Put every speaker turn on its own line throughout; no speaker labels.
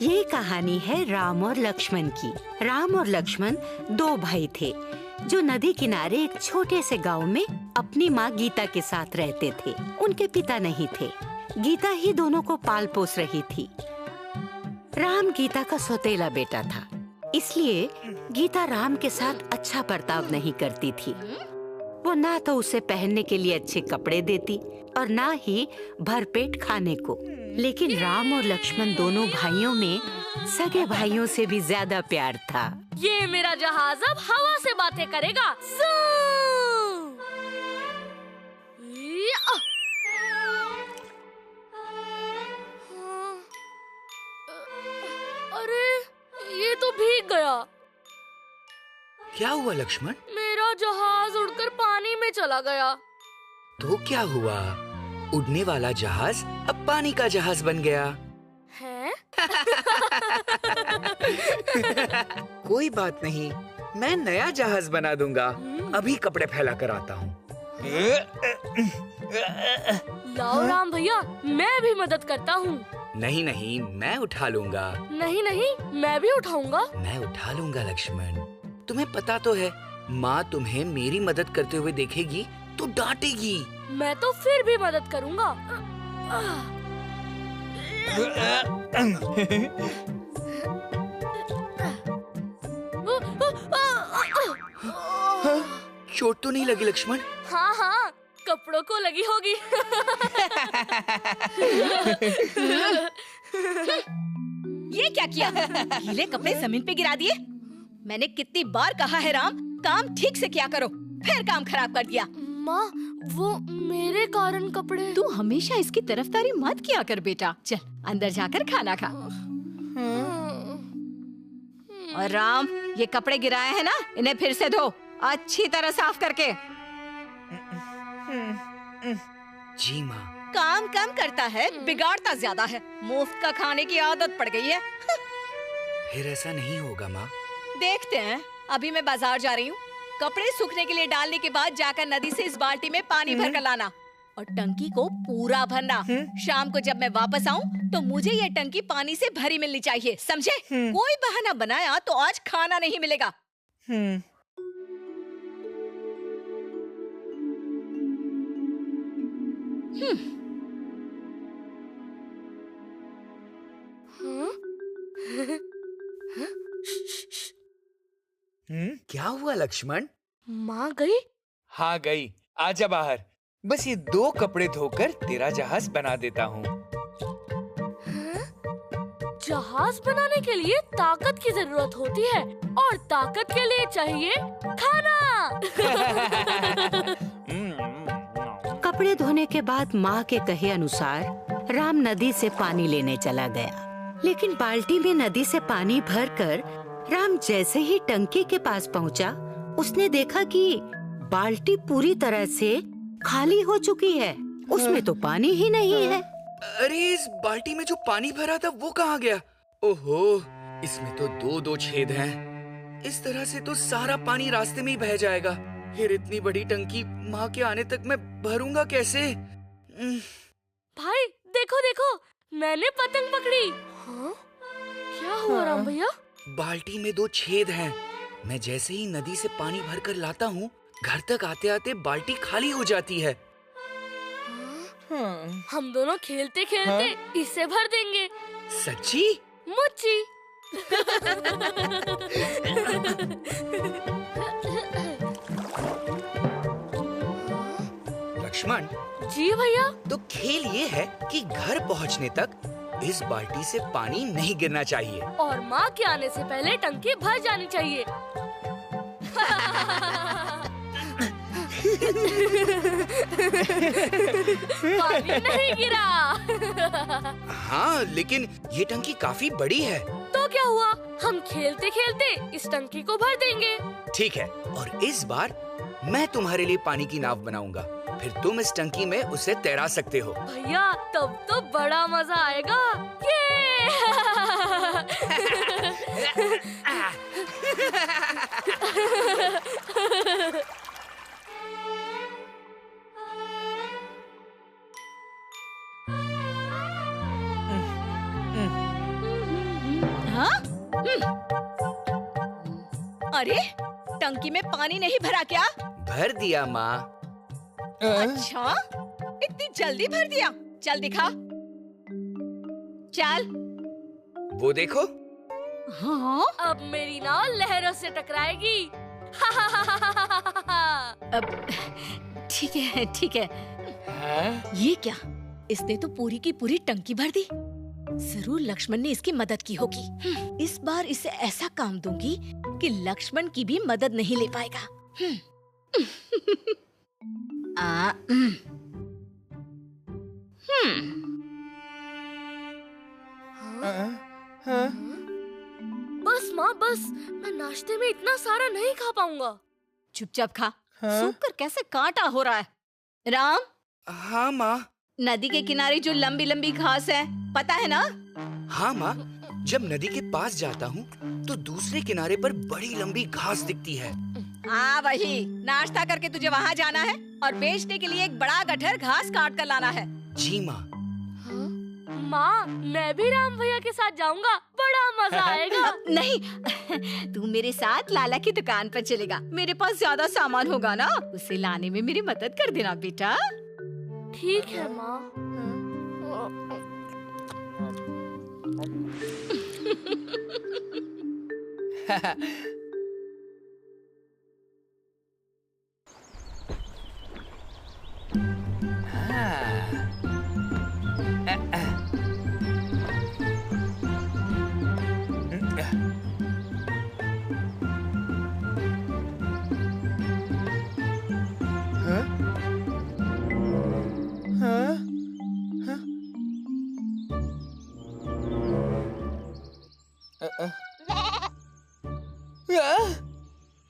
ये कहानी है राम और लक्ष्मण की। राम और लक्ष्मण दो भाई थे जो नदी किनारे एक छोटे से गांव में अपनी माँ गीता के साथ रहते थे। उनके पिता नहीं थे, गीता ही दोनों को पाल पोस रही थी। राम गीता का सौतेला बेटा था, इसलिए गीता राम के साथ अच्छा बर्ताव नहीं करती थी। वो ना तो उसे पहनने के लिए अच्छे कपड़े देती और ना ही भरपेट खाने को। लेकिन राम और लक्ष्मण दोनों भाइयों में सगे भाइयों से भी ज्यादा प्यार था।
ये मेरा जहाज अब हवा से बातें करेगा। अरे ये तो भीग गया।
क्या हुआ लक्ष्मण?
मेरा जहाज उड़कर पानी में चला गया।
तो क्या हुआ? उड़ने वाला जहाज अब पानी का जहाज बन गया
है?
कोई बात नहीं, मैं नया जहाज बना दूंगा। अभी कपड़े फैला कर आता हूँ।
लाओ राम भैया, मैं भी मदद करता हूँ।
नहीं नहीं, मैं उठा लूंगा।
नहीं नहीं, मैं भी उठाऊंगा।
मैं उठा लूंगा लक्ष्मण। तुम्हें पता तो है, माँ तुम्हें मेरी मदद करते हुए देखेगी तो डांटेगी।
मैं तो फिर भी मदद करूंगा।
चोट तो नहीं लगी लक्ष्मण?
हाँ हाँ, कपड़ों को लगी होगी।
ये क्या किया? गीले कपड़े जमीन पे गिरा दिए। मैंने कितनी बार कहा है राम, काम ठीक से किया करो, फिर काम खराब कर दिया।
माँ, वो मेरे कारण कपड़े।
तू हमेशा इसकी तरफदारी मत किया कर बेटा। चल अंदर जाकर खाना खा। और राम, ये कपड़े गिराए हैं ना, इन्हें फिर से धो, अच्छी तरह साफ करके।
जी माँ।
काम कम करता है, बिगाड़ता ज्यादा है। मुफ्त का खाने की आदत पड़ गई है।
फिर ऐसा नहीं होगा माँ।
देखते हैं। अभी मैं बाजार जा रही हूँ। कपड़े सूखने के लिए डालने के बाद जाकर नदी से इस बाल्टी में पानी भर कर लाना और टंकी को पूरा भरना। शाम को जब मैं वापस आऊँ तो मुझे ये टंकी पानी से भरी मिलनी चाहिए, समझे? कोई बहाना बनाया तो आज खाना नहीं मिलेगा।
क्या हुआ लक्ष्मण?
माँ गई?
हाँ गई। आजा बाहर। बस ये 2 कपड़े धोकर तेरा जहाज बना देता हूँ।
जहाज बनाने के लिए ताकत की जरूरत होती है और ताकत के लिए चाहिए खाना।
कपड़े धोने के बाद माँ के कहे अनुसार राम नदी से पानी लेने चला गया। लेकिन बाल्टी में नदी से पानी भरकर राम जैसे ही टंकी के पास पहुँचा, उसने देखा कि बाल्टी पूरी तरह से खाली हो चुकी है। उसमें तो पानी ही नहीं है।
अरे इस बाल्टी में जो पानी भरा था वो कहाँ गया? ओहो, इसमें तो 2-2 छेद हैं। इस तरह से तो सारा पानी रास्ते में ही बह जाएगा। फिर इतनी बड़ी टंकी माँ के आने तक मैं भरूंगा कैसे?
भाई देखो देखो, मैंने पतंग पकड़ी। हाँ? क्या हुआ राम भैया?
बाल्टी में 2 छेद हैं। मैं जैसे ही नदी से पानी भरकर लाता हूँ, घर तक आते आते बाल्टी खाली हो जाती है।
हम दोनों खेलते खेलते इसे भर देंगे।
सच्ची?
मुच्ची।
लक्ष्मण,
जी भैया।
तो खेल ये है कि घर पहुँचने तक इस बाल्टी से पानी नहीं गिरना चाहिए
और माँ के आने से पहले टंकी भर जानी चाहिए। पानी नहीं गिरा।
हाँ, लेकिन ये टंकी काफी बड़ी है।
तो क्या हुआ, हम खेलते खेलते इस टंकी को भर देंगे।
ठीक है, और इस बार मैं तुम्हारे लिए पानी की नाव बनाऊंगा। फिर तुम इस टंकी में उसे तैरा सकते हो।
भैया तब तो बड़ा मजा आएगा।
अरे टंकी में पानी नहीं भरा क्या?
भर दिया माँ।
अच्छा, इतनी जल्दी भर दिया? चल दिखा। चल।
वो देखो।
हाँ?
अब मेरी नाव लहरों से टकराएगी।
अब ठीक है, ठीक है। ये क्या? इसने तो पूरी की पूरी टंकी भर दी। जरूर लक्ष्मण ने इसकी मदद की होगी। इस बार इसे ऐसा काम दूंगी कि लक्ष्मण की भी मदद नहीं ले पाएगा।
बस माँ बस, मैं नाश्ते में इतना सारा नहीं खा पाऊंगा।
चुपचाप खा। सूख कर कैसे कांटा हो रहा है। राम।
हाँ माँ।
नदी के किनारे जो लंबी लंबी घास है, पता है ना?
हाँ माँ, जब नदी के पास जाता हूँ तो दूसरे किनारे पर बड़ी लंबी घास दिखती है।
हाँ वही। नाश्ता करके तुझे वहाँ जाना है और बेचने के लिए एक बड़ा गट्ठर घास काट कर लाना है।
जी माँ।
माँ, मैं भी राम भैया के साथ जाऊंगा, बड़ा मजा आएगा।
नहीं, तू मेरे साथ लाला की दुकान पर चलेगा। मेरे पास ज्यादा सामान होगा ना, उसे लाने में मेरी मदद कर देना बेटा।
ठीक है माँ।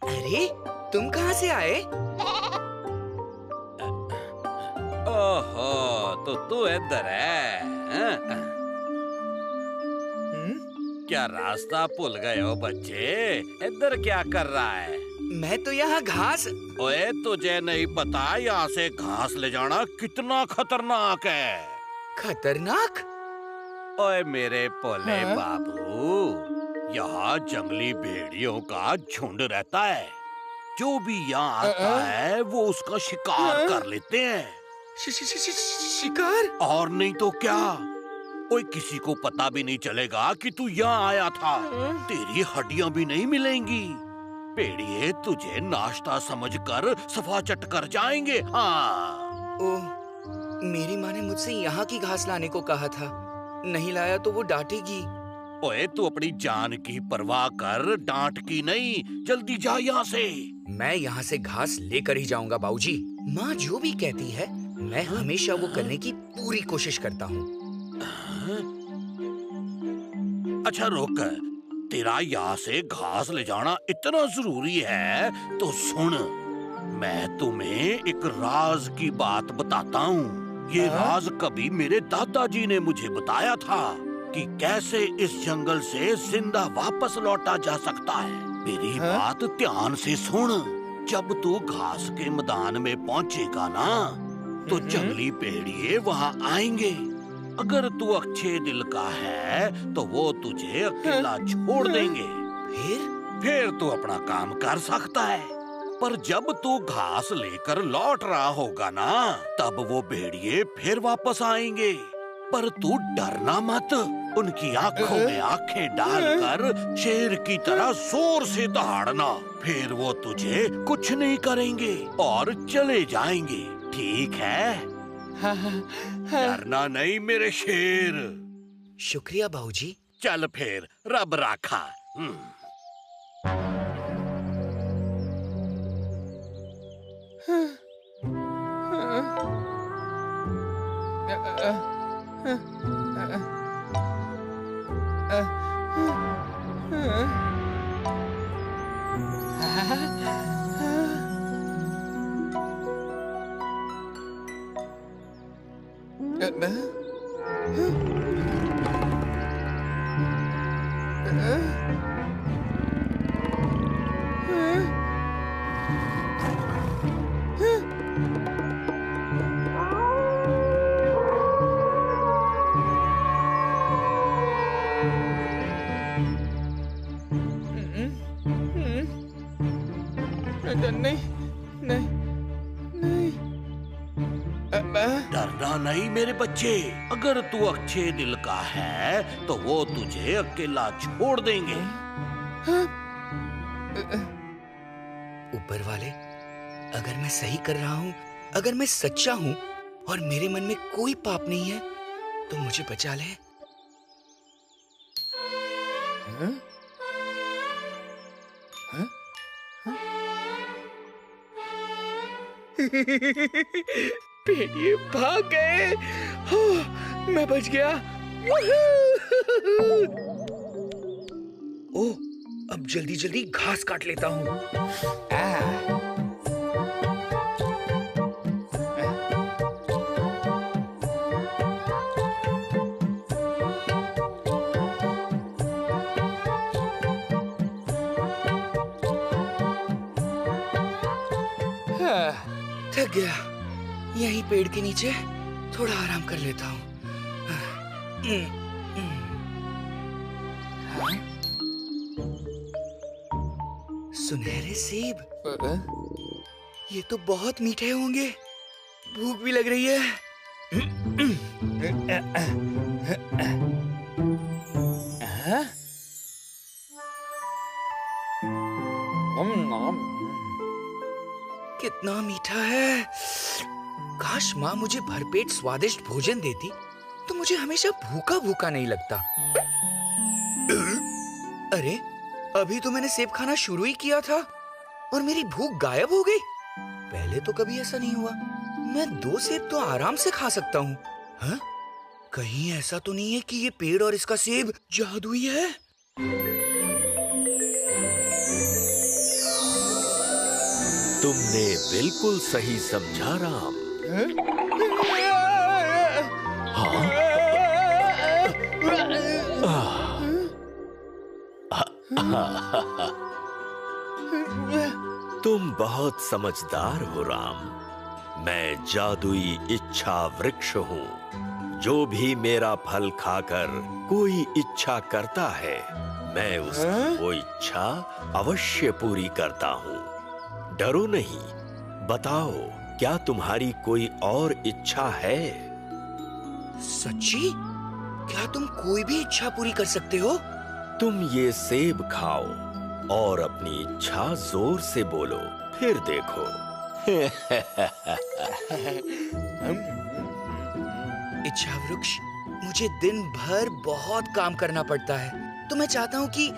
अरे, तुम कहाँ से आए?
ओहो, तो तू इधर है? क्या रास्ता भूल गए हो बच्चे? इधर क्या कर रहा है?
मैं तो यहाँ घास।
ओए, तुझे नहीं पता यहाँ से घास ले जाना कितना खतरनाक है?
खतरनाक?
ओए मेरे भोले बाबू, यहाँ जंगली भेड़ियों का झुंड रहता है। जो भी यहाँ आता है वो उसका शिकार कर लेते हैं।
शिकार?
और नहीं तो क्या? ओए, किसी को पता भी नहीं चलेगा कि तू यहाँ आया था। तेरी हड्डियाँ भी नहीं मिलेंगी। भेड़िए तुझे नाश्ता समझकर सफा चट कर जाएंगे। हाँ।
ओह, मेरी माँ ने मुझसे यहाँ की घास लाने को कहा था। नहीं लाया तो वो डांटेगी।
ओए, तू अपनी जान की परवाह कर, डांट की नहीं। जल्दी जा यहाँ से।
मैं यहाँ से घास लेकर ही जाऊंगा बाबूजी। माँ जो भी कहती है मैं हमेशा वो करने की पूरी कोशिश करता हूँ।
अच्छा रुक, तेरा यहाँ से घास ले जाना इतना जरूरी है तो सुन, मैं तुम्हें एक राज की बात बताता हूँ। ये राज कभी मेरे दादाजी ने मुझे बताया था कि कैसे इस जंगल से जिंदा वापस लौटा जा सकता है। मेरी बात ध्यान से सुन। जब तू घास के मैदान में पहुँचेगा ना, तो जंगली भेड़िए वहाँ आएंगे। अगर तू अच्छे दिल का है तो वो तुझे अकेला छोड़ देंगे। फिर तू अपना काम कर सकता है। पर जब तू घास लेकर लौट रहा होगा ना, तब वो भेड़िए फिर वापस आएंगे। पर तू डरना मत। उनकी आंखों में आंखें डालकर शेर की तरह जोर से दहाड़ना। फिर वो तुझे कुछ नहीं करेंगे और चले जाएंगे। ठीक है? डरना नहीं मेरे शेर।
शुक्रिया बाबूजी।
चल फिर, रब राखा।
नहीं नहीं नहीं।
डरना नहीं मेरे बच्चे, अगर तू अच्छे दिल का है तो वो तुझे अकेला छोड़ देंगे।
ऊपर वाले, अगर मैं सही कर रहा हूँ, अगर मैं सच्चा हूँ और मेरे मन में कोई पाप नहीं है, तो मुझे बचा ले। हाँ? हाँ? हाँ? भेड़िए भाग गए। हो, मैं बच गया। ओह, अब जल्दी जल्दी घास काट लेता हूँ। थक गया, यहीं पेड़ के नीचे थोड़ा आराम कर लेता हूँ। सुनहरे सेब, ये तो बहुत मीठे होंगे। भूख भी लग रही है। कितना मीठा है। काश माँ मुझे भरपेट स्वादिष्ट भोजन देती तो मुझे हमेशा भूखा भूखा नहीं लगता। अरे, अभी तो मैंने सेब खाना शुरू ही किया था और मेरी भूख गायब हो गई। पहले तो कभी ऐसा नहीं हुआ। मैं 2 सेब तो आराम से खा सकता हूँ। हाँ? कहीं ऐसा तो नहीं है कि ये पेड़ और इसका सेब जादुई है?
तुमने बिल्कुल सही समझा राम। तुम बहुत समझदार हो राम। मैं जादुई इच्छा वृक्ष हूँ। जो भी मेरा फल खाकर कोई इच्छा करता है, मैं उसकी वो इच्छा अवश्य पूरी करता हूँ। डरो नहीं, बताओ क्या तुम्हारी कोई और इच्छा है?
सच्ची? क्या तुम कोई भी इच्छा पूरी कर सकते हो?
तुम ये सेब खाओ और अपनी इच्छा जोर से बोलो, फिर देखो।
इच्छा वृक्ष, मुझे दिन भर बहुत काम करना पड़ता है, तो मैं चाहता हूँ कि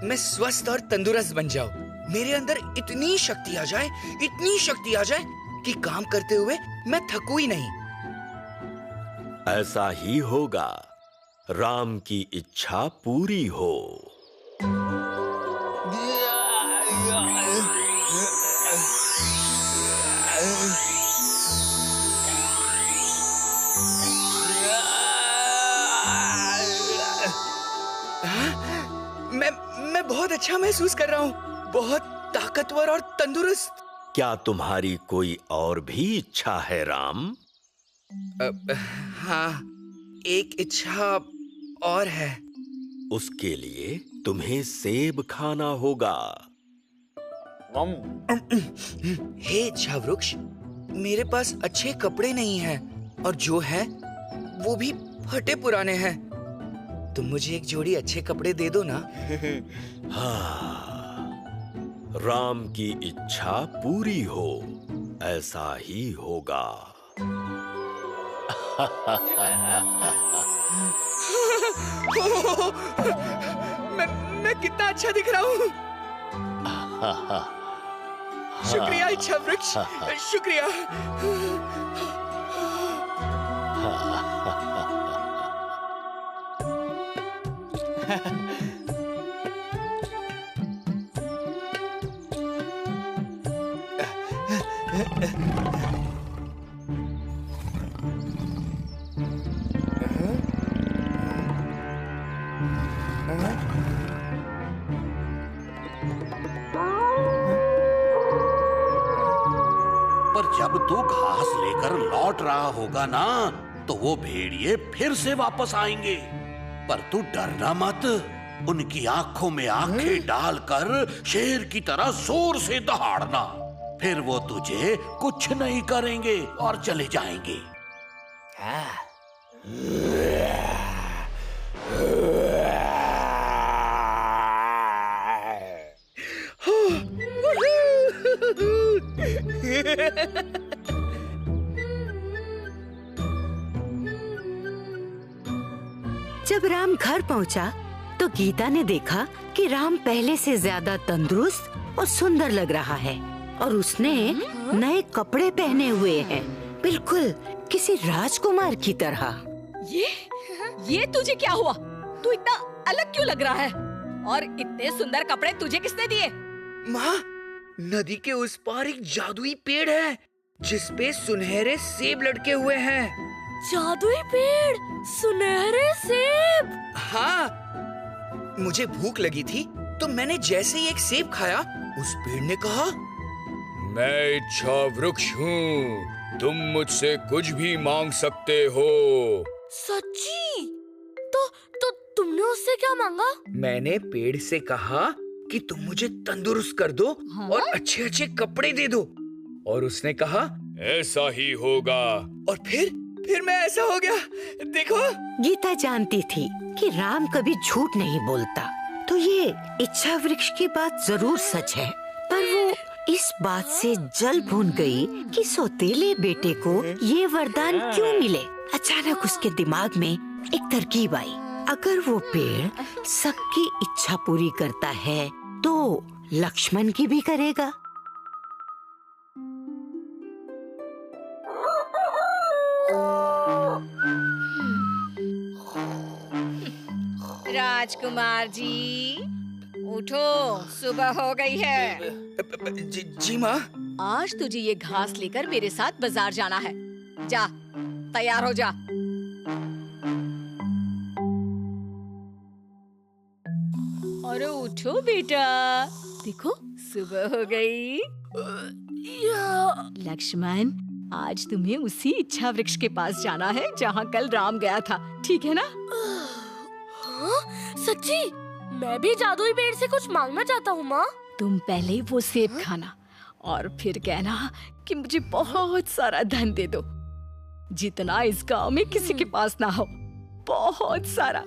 मैं स्वस्थ और तंदुरुस्त बन जाऊं। मेरे अंदर इतनी शक्ति आ जाए, इतनी शक्ति आ जाए कि काम करते हुए मैं थकूं ही नहीं।
ऐसा ही होगा। राम की इच्छा पूरी हो।
मैं बहुत अच्छा महसूस कर रहा हूँ, बहुत ताकतवर और तंदुरुस्त।
क्या तुम्हारी कोई और भी इच्छा है राम?
हाँ, एक इच्छा और है।
उसके लिए तुम्हें सेब खाना होगा।
हे इच्छा वृक्ष, मेरे पास अच्छे कपड़े नहीं हैं और जो है वो भी फटे पुराने हैं। तुम मुझे एक जोड़ी अच्छे कपड़े दे दो ना।
हाँ, राम की इच्छा पूरी हो, ऐसा ही होगा।
मैं कितना अच्छा दिख रहा हूँ। शुक्रिया इच्छा वृक्ष, शुक्रिया।
पर जब तू घास लेकर लौट रहा होगा ना, तो वो भेड़िए फिर से वापस आएंगे। पर तू डरना मत, उनकी आंखों में आंखें डालकर शेर की तरह जोर से दहाड़ना। फिर वो तुझे कुछ नहीं करेंगे और चले जाएंगे।
जब राम घर पहुंचा तो गीता ने देखा कि राम पहले से ज्यादा तंदुरुस्त और सुंदर लग रहा है और उसने नए कपड़े पहने हुए हैं, बिल्कुल किसी राजकुमार की तरह।
ये तुझे क्या हुआ? तू इतना अलग क्यों लग रहा है? और इतने सुंदर कपड़े तुझे किसने दिए?
माँ, नदी के उस पार एक जादुई पेड़ है जिसपे सुनहरे सेब लटके हुए हैं।
जादुई पेड़, सुनहरे सेब।
हाँ, मुझे भूख लगी थी तो मैंने जैसे ही एक सेब खाया, उस पेड़ ने कहा,
मैं इच्छा वृक्ष हूँ, तुम मुझसे कुछ भी मांग सकते हो।
सच्ची? तो तुमने उससे क्या मांगा?
मैंने पेड़ से कहा कि तुम मुझे तंदुरुस्त कर दो और अच्छे अच्छे कपड़े दे दो, और उसने कहा
ऐसा ही होगा।
और फिर मैं ऐसा हो गया, देखो।
गीता जानती थी कि राम कभी झूठ नहीं बोलता, तो ये इच्छा वृक्ष की बात जरूर सच है। पर वो इस बात से जल भून गई कि सौतेले बेटे को ये वरदान क्यों मिले। अचानक उसके दिमाग में एक तरकीब आई, अगर वो पेड़ सबकी इच्छा पूरी करता है तो लक्ष्मण की भी करेगा।
राजकुमार जी, उठो, सुबह हो गई है।
जी माँ।
आज तुझे ये घास लेकर मेरे साथ बाजार जाना है। जा, तैयार हो जा। अरे उठो बेटा, देखो सुबह हो गई। लक्ष्मण, आज तुम्हें उसी इच्छा वृक्ष के पास जाना है जहाँ कल राम गया था, ठीक है ना?
सच्ची? मैं भी जादुई पेड़ से कुछ मांगना चाहता हूँ माँ।
तुम पहले वो सेब खाना और फिर कहना कि मुझे बहुत सारा धन दे दो, जितना इस गांव में किसी के पास ना हो, बहुत सारा,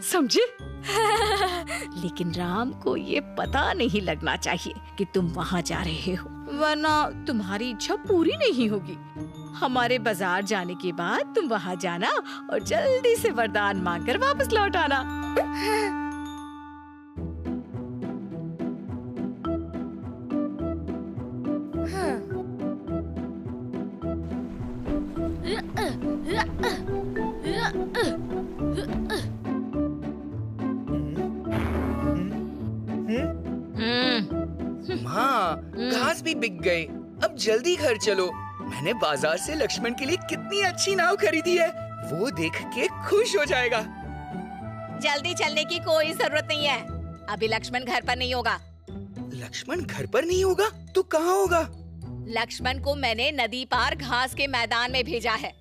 समझे? लेकिन राम को ये पता नहीं लगना चाहिए कि तुम वहाँ जा रहे हो, वरना तुम्हारी इच्छा पूरी नहीं होगी। हमारे बाजार जाने के बाद तुम वहाँ जाना और जल्दी से वरदान मांगकर वापस लौट आना।
माँ, घास भी बिक गई, अब जल्दी घर चलो। मैंने बाजार से लक्ष्मण के लिए कितनी अच्छी नाव खरीदी है, वो देख के खुश हो जाएगा।
जल्दी चलने की कोई जरूरत नहीं है, अभी लक्ष्मण घर पर नहीं होगा।
लक्ष्मण घर पर नहीं होगा तो कहाँ होगा?
लक्ष्मण को मैंने नदी पार घास के मैदान में भेजा है।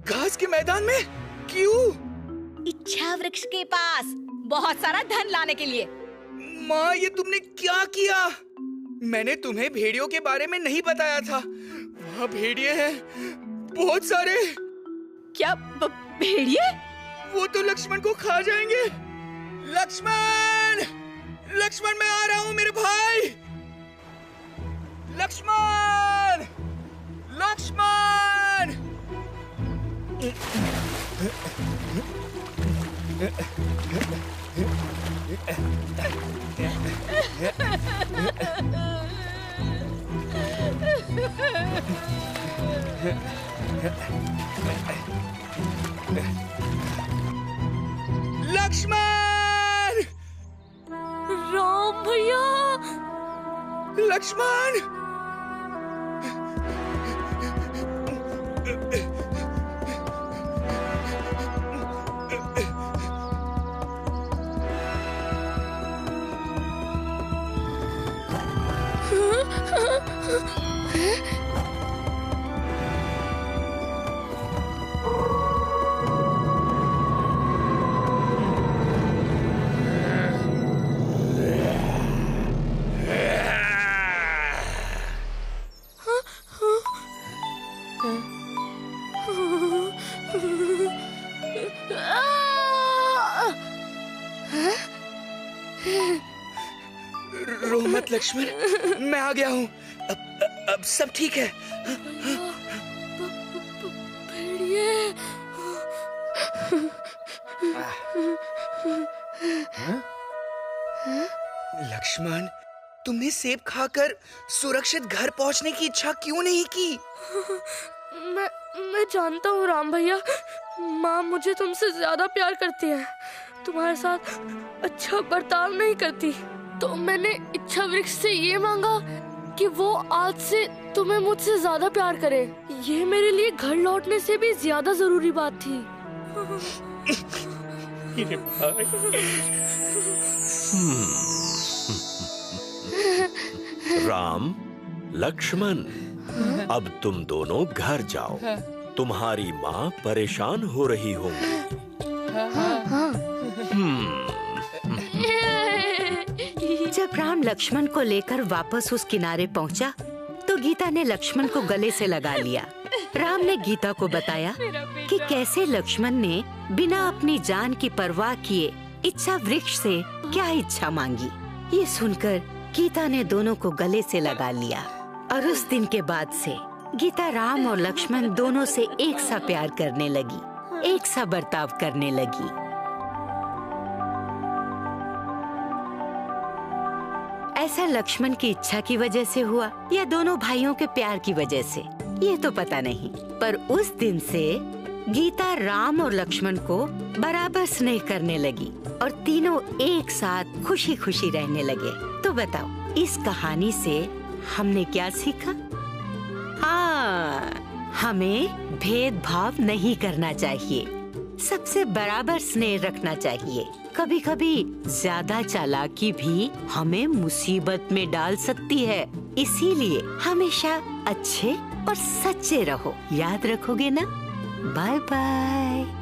घास के मैदान में? क्यों?
इच्छा वृक्ष के पास बहुत सारा धन लाने के लिए।
माँ, ये तुमने क्या किया? मैंने तुम्हें भेड़ियों के बारे में नहीं बताया था। वहाँ भेड़िए हैं, बहुत सारे।
क्या भेड़िए?
वो तो लक्ष्मण को खा जाएंगे। लक्ष्मण, लक्ष्मण, मैं आ रहा हूँ मेरे भाई। लक्ष्मण, लक्ष्मण। लक्ष्मण!
राम भैया!
लक्ष्मण! रो मत लक्ष्मण, मैं आ गया हूँ। अब सब ठीक है।
भेड़िए।
लक्ष्मण, तुमने सेब खाकर सुरक्षित घर पहुंचने की इच्छा क्यों नहीं की?
मैं जानता हूँ राम भैया, माँ मुझे तुमसे ज्यादा प्यार करती है, तुम्हारे साथ अच्छा बर्ताव नहीं करती, तो मैंने इच्छा वृक्ष से ये मांगा कि वो आज से तुम्हें मुझसे ज्यादा प्यार करे। ये मेरे लिए घर लौटने से भी ज्यादा जरूरी बात थी।
राम, लक्ष्मण, अब तुम दोनों घर जाओ। तुम्हारी माँ परेशान हो रही होंगी।
जब राम लक्ष्मण को लेकर वापस उस किनारे पहुंचा, तो गीता ने लक्ष्मण को गले से लगा लिया। राम ने गीता को बताया कि कैसे लक्ष्मण ने बिना अपनी जान की परवाह किए इच्छा वृक्ष से क्या इच्छा मांगी। ये सुनकर गीता ने दोनों को गले से लगा लिया और उस दिन के बाद से गीता राम और लक्ष्मण दोनों से एक सा प्यार करने लगी, एक सा बर्ताव करने लगी। ऐसा लक्ष्मण की इच्छा की वजह से हुआ या दोनों भाइयों के प्यार की वजह से, ये तो पता नहीं, पर उस दिन से गीता राम और लक्ष्मण को बराबर स्नेह करने लगी और तीनों एक साथ खुशी खुशी रहने लगे। तो बताओ, इस कहानी से हमने क्या सीखा? हाँ, हमें भेदभाव नहीं करना चाहिए, सबसे बराबर स्नेह रखना चाहिए। कभी कभी ज्यादा चालाकी भी हमें मुसीबत में डाल सकती है, इसीलिए हमेशा अच्छे और सच्चे रहो। याद रखोगे ना? Bye bye.